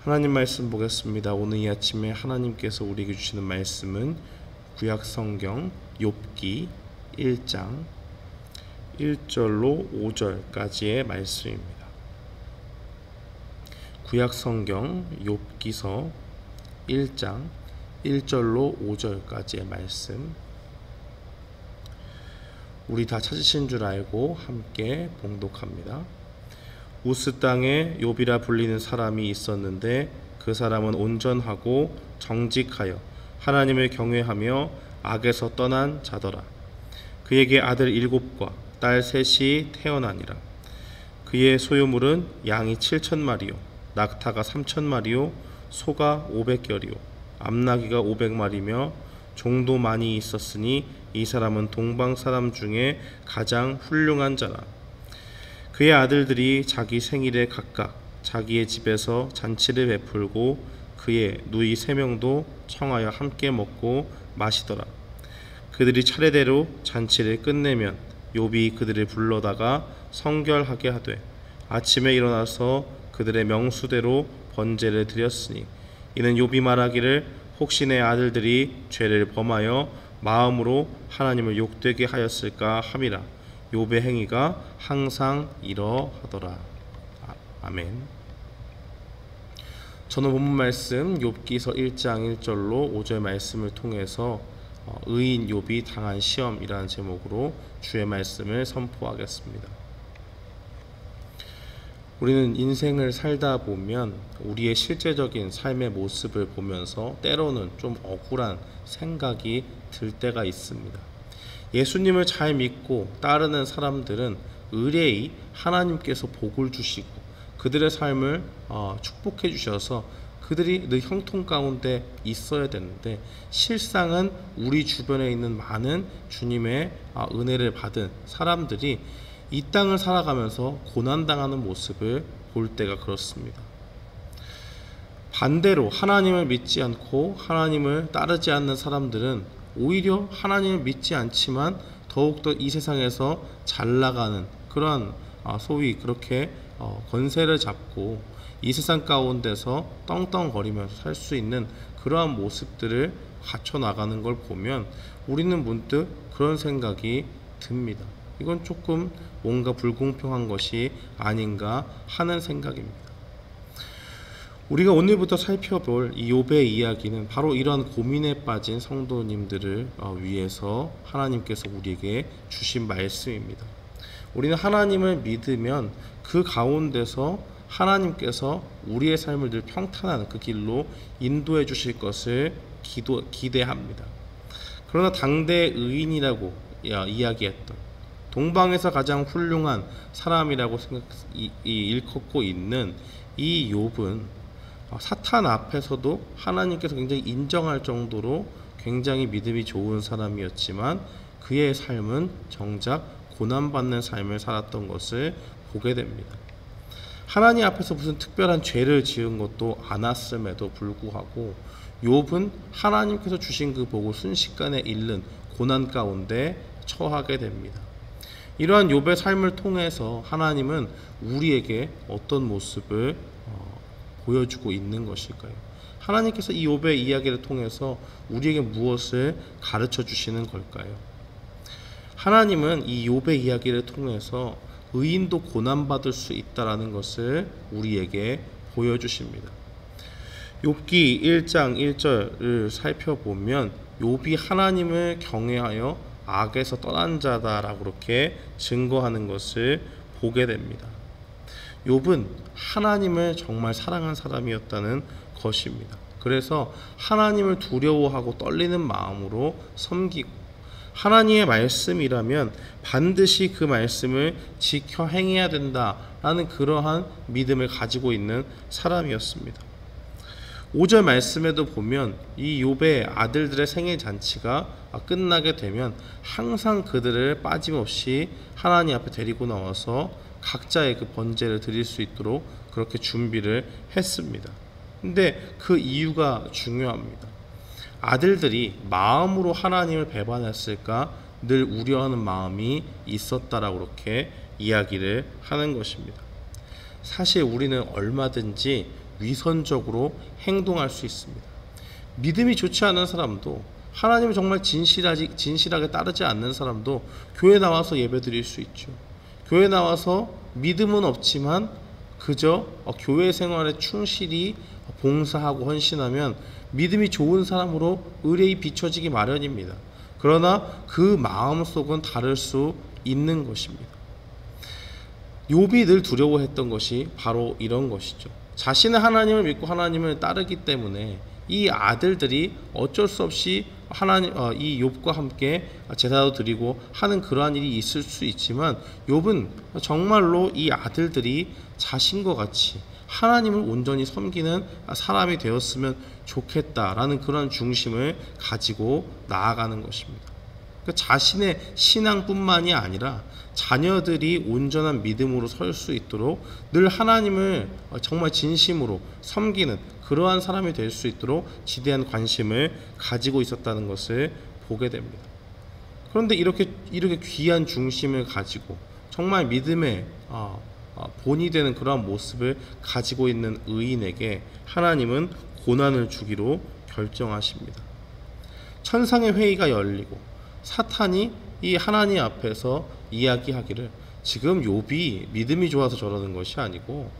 하나님 말씀 보겠습니다. 오늘 이 아침에 하나님께서 우리에게 주시는 말씀은 구약성경 욥기 1장 1절로 5절까지의 말씀입니다. 구약성경 욥기서 1장 1절로 5절까지의 말씀, 우리 다 찾으신 줄 알고 함께 봉독합니다. 우스 땅에 욥이라 불리는 사람이 있었는데 그 사람은 온전하고 정직하여 하나님을 경외하며 악에서 떠난 자더라. 그에게 아들 7과 딸 3이 태어나니라. 그의 소유물은 양이 7,000마리요 낙타가 3,000마리요 소가 500결이요 암나귀가 500마리며 종도 많이 있었으니 이 사람은 동방 사람 중에 가장 훌륭한 자라. 그의 아들들이 자기 생일에 각각 자기의 집에서 잔치를 베풀고 그의 누이 3명도 청하여 함께 먹고 마시더라. 그들이 차례대로 잔치를 끝내면 욥이 그들을 불러다가 성결하게 하되 아침에 일어나서 그들의 명수대로 번제를 드렸으니 이는 욥이 말하기를 혹시 내 아들들이 죄를 범하여 마음으로 하나님을 욕되게 하였을까 함이라. 욥의 행위가 항상 이러하더라. 아멘. 저는 본문 말씀 욥기서 1장 1절로 5절 말씀을 통해서 의인 욥이 당한 시험이라는 제목으로 주의 말씀을 선포하겠습니다. 우리는 인생을 살다 보면 우리의 실제적인 삶의 모습을 보면서 때로는 좀 억울한 생각이 들 때가 있습니다. 예수님을 잘 믿고 따르는 사람들은 의뢰이 하나님께서 복을 주시고 그들의 삶을 축복해 주셔서 그들이 늘 형통 가운데 있어야 되는데, 실상은 우리 주변에 있는 많은 주님의 은혜를 받은 사람들이 이 땅을 살아가면서 고난당하는 모습을 볼 때가 그렇습니다. 반대로 하나님을 믿지 않고 하나님을 따르지 않는 사람들은 오히려 하나님을 믿지 않지만 더욱더 이 세상에서 잘 나가는 그러한 소위 그렇게 권세를 잡고 이 세상 가운데서 떵떵거리면서 살 수 있는 그러한 모습들을 갖춰 나가는 걸 보면 우리는 문득 그런 생각이 듭니다. 이건 조금 뭔가 불공평한 것이 아닌가 하는 생각입니다. 우리가 오늘부터 살펴볼 이 욥의 이야기는 바로 이러한 고민에 빠진 성도님들을 위해서 하나님께서 우리에게 주신 말씀입니다. 우리는 하나님을 믿으면 그 가운데서 하나님께서 우리의 삶을 늘 평탄한 그 길로 인도해 주실 것을 기대합니다. 그러나 당대의 의인이라고 이야기했던 동방에서 가장 훌륭한 사람이라고 일컫고 있는 이 욥은 사탄 앞에서도 하나님께서 굉장히 인정할 정도로 굉장히 믿음이 좋은 사람이었지만 그의 삶은 정작 고난받는 삶을 살았던 것을 보게 됩니다. 하나님 앞에서 무슨 특별한 죄를 지은 것도 않았음에도 불구하고 욥은 하나님께서 주신 그 복을 순식간에 잃는 고난 가운데 처하게 됩니다. 이러한 욥의 삶을 통해서 하나님은 우리에게 어떤 모습을 보여주고 있는 것일까요? 하나님께서 이 욥의 이야기를 통해서 우리에게 무엇을 가르쳐 주시는 걸까요? 하나님은 이 욥의 이야기를 통해서 의인도 고난받을 수 있다라는 것을 우리에게 보여주십니다. 욥기 1장 1절을 살펴보면 욥이 하나님을 경외하여 악에서 떠난 자다라고 그렇게 증거하는 것을 보게 됩니다. 욥은 하나님을 정말 사랑한 사람이었다는 것입니다. 그래서 하나님을 두려워하고 떨리는 마음으로 섬기고 하나님의 말씀이라면 반드시 그 말씀을 지켜 행해야 된다라는 그러한 믿음을 가지고 있는 사람이었습니다. 5절 말씀에도 보면 이 욥의 아들들의 생일 잔치가 끝나게 되면 항상 그들을 빠짐없이 하나님 앞에 데리고 나와서 각자의 그 번제를 드릴 수 있도록 그렇게 준비를 했습니다. 근데 그 이유가 중요합니다. 아들들이 마음으로 하나님을 배반했을까 늘 우려하는 마음이 있었다라고 그렇게 이야기를 하는 것입니다. 사실 우리는 얼마든지 위선적으로 행동할 수 있습니다. 믿음이 좋지 않은 사람도, 하나님을 정말 진실하게 따르지 않는 사람도 교회 나와서 예배드릴 수 있죠. 교회 나와서 믿음은 없지만 그저 교회 생활에 충실히 봉사하고 헌신하면 믿음이 좋은 사람으로 의뢰히 비춰지기 마련입니다. 그러나 그 마음속은 다를 수 있는 것입니다. 욥이 늘 두려워했던 것이 바로 이런 것이죠. 자신은 하나님을 믿고 하나님을 따르기 때문에 이 아들들이 어쩔 수 없이 이 욥과 함께 제사도 드리고 하는 그러한 일이 있을 수 있지만, 욥은 정말로 이 아들들이 자신과 같이 하나님을 온전히 섬기는 사람이 되었으면 좋겠다라는 그런 중심을 가지고 나아가는 것입니다. 그러니까 자신의 신앙뿐만이 아니라 자녀들이 온전한 믿음으로 설 수 있도록 늘 하나님을 정말 진심으로 섬기는 그러한 사람이 될 수 있도록 지대한 관심을 가지고 있었다는 것을 보게 됩니다. 그런데 이렇게 귀한 중심을 가지고 정말 믿음의 본이 되는 그러한 모습을 가지고 있는 의인에게 하나님은 고난을 주기로 결정하십니다. 천상의 회의가 열리고 사탄이 이 하나님 앞에서 이야기하기를, 지금 욥이 믿음이 좋아서 저러는 것이 아니고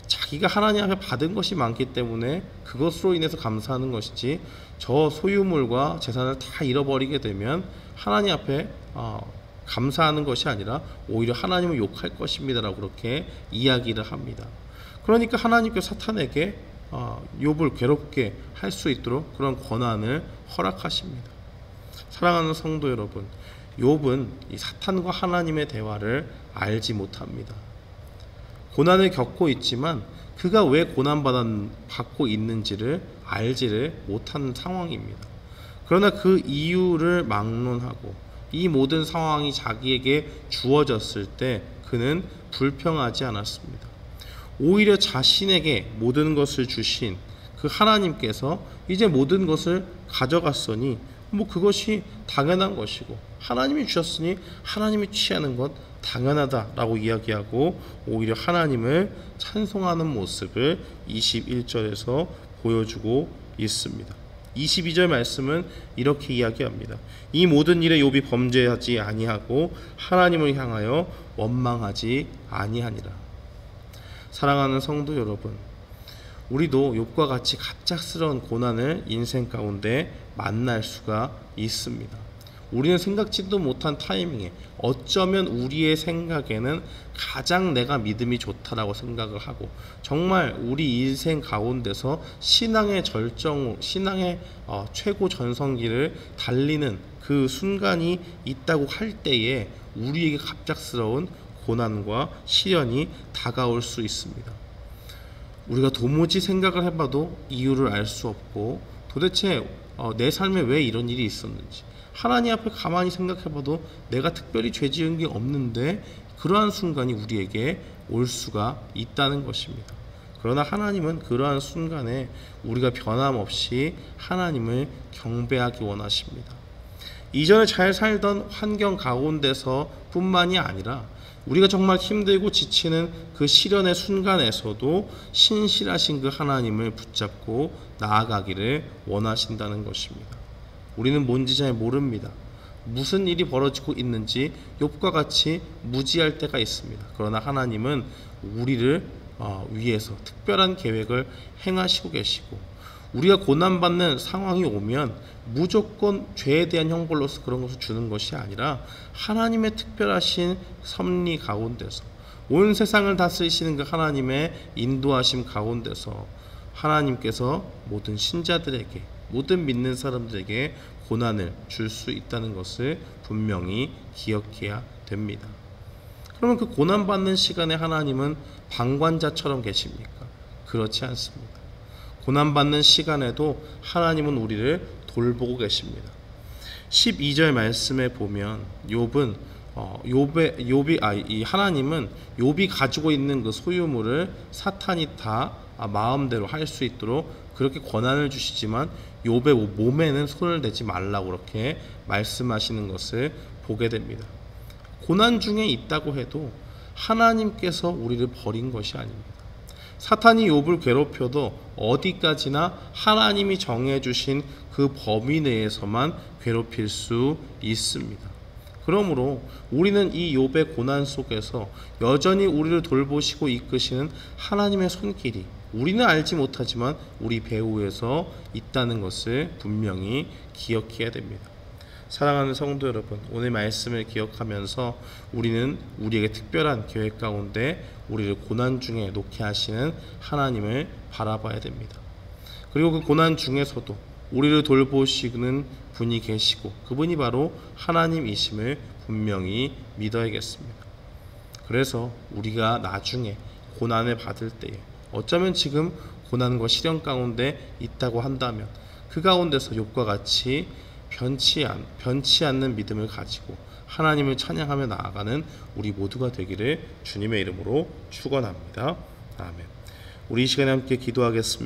자기가 하나님 앞에 받은 것이 많기 때문에 그것으로 인해서 감사하는 것이지, 저 소유물과 재산을 다 잃어버리게 되면 하나님 앞에 감사하는 것이 아니라 오히려 하나님을 욕할 것입니다 라고 그렇게 이야기를 합니다. 그러니까 하나님께서 사탄에게 욥을 괴롭게 할 수 있도록 그런 권한을 허락하십니다. 사랑하는 성도 여러분, 욥은 이 사탄과 하나님의 대화를 알지 못합니다. 고난을 겪고 있지만 그가 왜 고난받고 있는지를 알지를 못하는 상황입니다. 그러나 그 이유를 막론하고 이 모든 상황이 자기에게 주어졌을 때 그는 불평하지 않았습니다. 오히려 자신에게 모든 것을 주신 그 하나님께서 이제 모든 것을 가져갔으니 그것이 당연한 것이고, 하나님이 주셨으니 하나님이 취하는 것 당연하다라고 이야기하고 오히려 하나님을 찬송하는 모습을 21절에서 보여주고 있습니다. 22절 말씀은 이렇게 이야기합니다. 이 모든 일에 욥이 범죄하지 아니하고 하나님을 향하여 원망하지 아니하니라. 사랑하는 성도 여러분, 우리도 욥과 같이 갑작스러운 고난을 인생 가운데 만날 수가 있습니다. 우리는 생각지도 못한 타이밍에 어쩌면 우리의 생각에는 가장 내가 믿음이 좋다라고 생각을 하고 정말 우리 인생 가운데서 신앙의 최고 전성기를 달리는 그 순간이 있다고 할 때에 우리에게 갑작스러운 고난과 시련이 다가올 수 있습니다. 우리가 도무지 생각을 해봐도 이유를 알 수 없고 도대체 내 삶에 왜 이런 일이 있었는지 하나님 앞에 가만히 생각해봐도 내가 특별히 죄 지은 게 없는데 그러한 순간이 우리에게 올 수가 있다는 것입니다. 그러나 하나님은 그러한 순간에 우리가 변함없이 하나님을 경배하기 원하십니다. 이전에 잘 살던 환경 가운데서 뿐만이 아니라 우리가 정말 힘들고 지치는 그 시련의 순간에서도 신실하신 그 하나님을 붙잡고 나아가기를 원하신다는 것입니다. 우리는 뭔지 잘 모릅니다. 무슨 일이 벌어지고 있는지 욥과 같이 무지할 때가 있습니다. 그러나 하나님은 우리를 위해서 특별한 계획을 행하시고 계시고 우리가 고난받는 상황이 오면 무조건 죄에 대한 형벌로서 그런 것을 주는 것이 아니라 하나님의 특별하신 섭리 가운데서 온 세상을 다스리시는 그 하나님의 인도하심 가운데서 하나님께서 모든 신자들에게 모든 믿는 사람들에게 고난을 줄 수 있다는 것을 분명히 기억해야 됩니다. 그러면 그 고난받는 시간에 하나님은 방관자처럼 계십니까? 그렇지 않습니다. 고난받는 시간에도 하나님은 우리를 돌보고 계십니다. 12절 말씀에 보면 하나님은 욥이 가지고 있는 그 소유물을 사탄이 다 마음대로 할 수 있도록 그렇게 권한을 주시지만 욥의 몸에는 손을 대지 말라고 그렇게 말씀하시는 것을 보게 됩니다. 고난 중에 있다고 해도 하나님께서 우리를 버린 것이 아닙니다. 사탄이 욥을 괴롭혀도 어디까지나 하나님이 정해주신 그 범위 내에서만 괴롭힐 수 있습니다. 그러므로 우리는 이 욥의 고난 속에서 여전히 우리를 돌보시고 이끄시는 하나님의 손길이 우리는 알지 못하지만 우리 배후에서 있다는 것을 분명히 기억해야 됩니다. 사랑하는 성도 여러분, 오늘 말씀을 기억하면서 우리는 우리에게 특별한 계획 가운데 우리를 고난 중에 놓게 하시는 하나님을 바라봐야 됩니다. 그리고 그 고난 중에서도 우리를 돌보시는 분이 계시고 그분이 바로 하나님이심을 분명히 믿어야겠습니다. 그래서 우리가 나중에 고난을 받을 때에 어쩌면 지금 고난과 시련 가운데 있다고 한다면 그 가운데서 욥과 같이 변치 않는 믿음을 가지고 하나님을 찬양하며 나아가는 우리 모두가 되기를 주님의 이름으로 축원합니다. 아멘. 우리 이 시간에 함께 기도하겠습니다.